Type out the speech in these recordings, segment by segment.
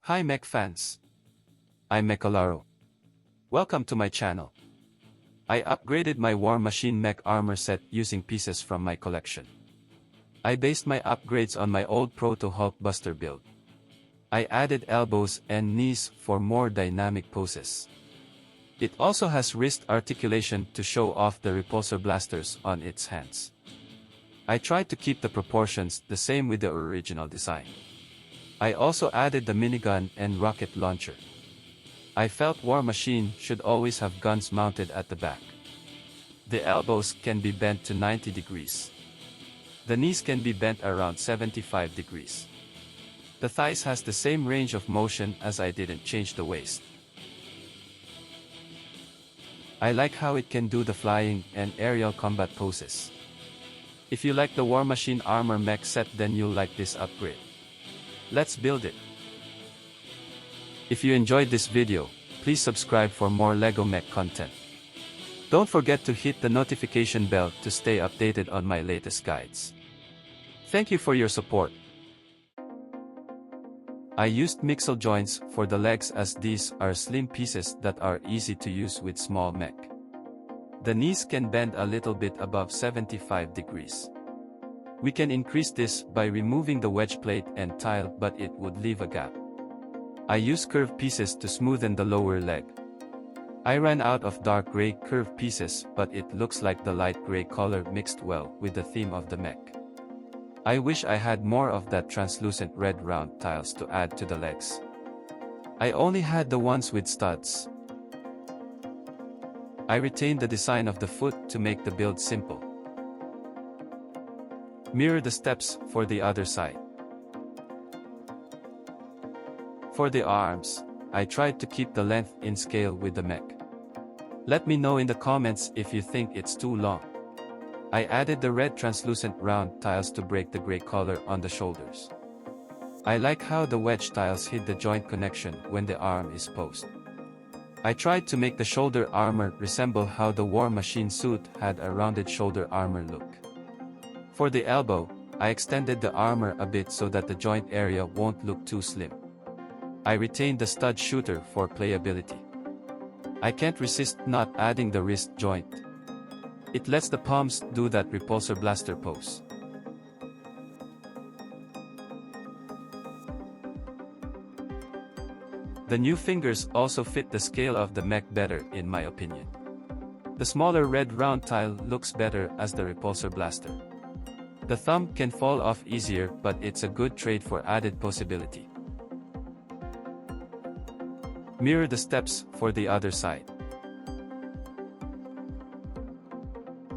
Hi mech fans. I'm Mechalaro. Welcome to my channel. I upgraded my War Machine Mech armor set using pieces from my collection. I based my upgrades on my old Proto Hulkbuster build. I added elbows and knees for more dynamic poses. It also has wrist articulation to show off the repulsor blasters on its hands. I tried to keep the proportions the same with the original design. I also added the minigun and rocket launcher. I felt War Machine should always have guns mounted at the back. The elbows can be bent to 90 degrees. The knees can be bent around 75 degrees. The thighs has the same range of motion as I didn't change the waist. I like how it can do the flying and aerial combat poses. If you like the War Machine Armor Mech set, then you'll like this upgrade. Let's build it. If you enjoyed this video, please subscribe for more LEGO Mech content. Don't forget to hit the notification bell to stay updated on my latest guides. Thank you for your support. I used mixel joints for the legs as these are slim pieces that are easy to use with small mech. The knees can bend a little bit above 75 degrees. We can increase this by removing the wedge plate and tile, but it would leave a gap. I use curved pieces to smoothen the lower leg. I ran out of dark gray curved pieces, but it looks like the light gray color mixed well with the theme of the mech. I wish I had more of that translucent red round tiles to add to the legs. I only had the ones with studs. I retained the design of the foot to make the build simple. Mirror the steps for the other side. For the arms, I tried to keep the length in scale with the mech. Let me know in the comments if you think it's too long. I added the red translucent round tiles to break the gray color on the shoulders. I like how the wedge tiles hid the joint connection when the arm is posed. I tried to make the shoulder armor resemble how the War Machine suit had a rounded shoulder armor look. For the elbow, I extended the armor a bit so that the joint area won't look too slim. I retained the stud shooter for playability. I can't resist not adding the wrist joint. It lets the palms do that repulsor blaster pose. The new fingers also fit the scale of the mech better in my opinion. The smaller red round tile looks better as the repulsor blaster. The thumb can fall off easier, but it's a good trade for added possibility. Mirror the steps for the other side.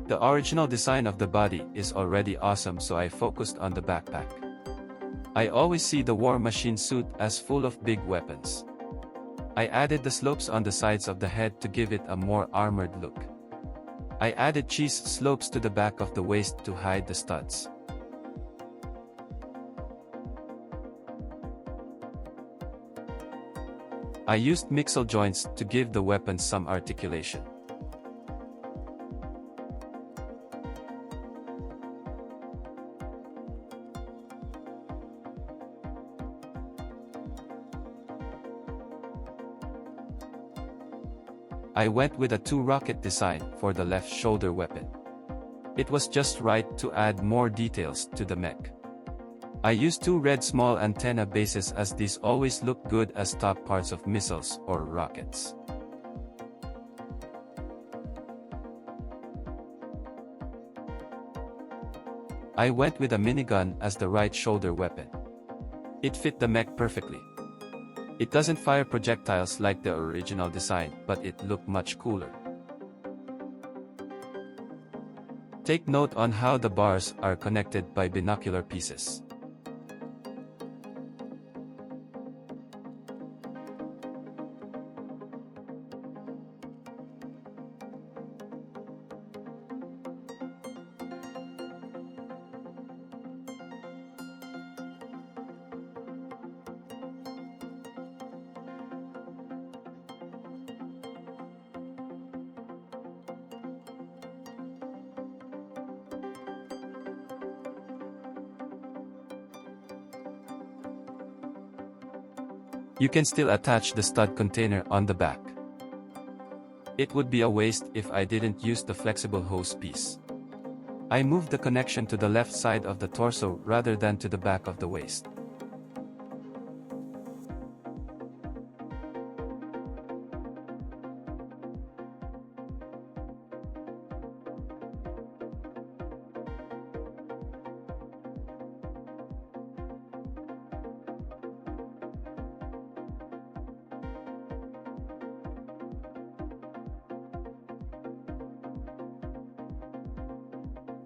The original design of the body is already awesome, so I focused on the backpack. I always see the War Machine suit as full of big weapons. I added the slopes on the sides of the head to give it a more armored look. I added cheese slopes to the back of the waist to hide the studs. I used mixel joints to give the weapons some articulation. I went with a 2-rocket design for the left shoulder weapon. It was just right to add more details to the mech. I used 2 red small antenna bases as these always look good as top parts of missiles or rockets. I went with a minigun as the right shoulder weapon. It fit the mech perfectly. It doesn't fire projectiles like the original design, but it looked much cooler. Take note on how the bars are connected by binocular pieces. You can still attach the stud container on the back. It would be a waste if I didn't use the flexible hose piece. I moved the connection to the left side of the torso rather than to the back of the waist.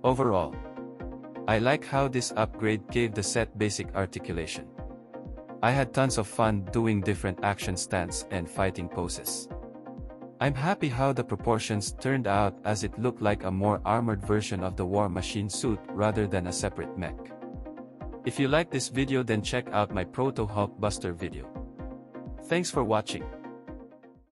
Overall, I like how this upgrade gave the set basic articulation. I had tons of fun doing different action stance and fighting poses. I'm happy how the proportions turned out, as it looked like a more armored version of the War Machine suit rather than a separate mech. If you like this video, then check out my Proto Hulk Buster video. Thanks for watching.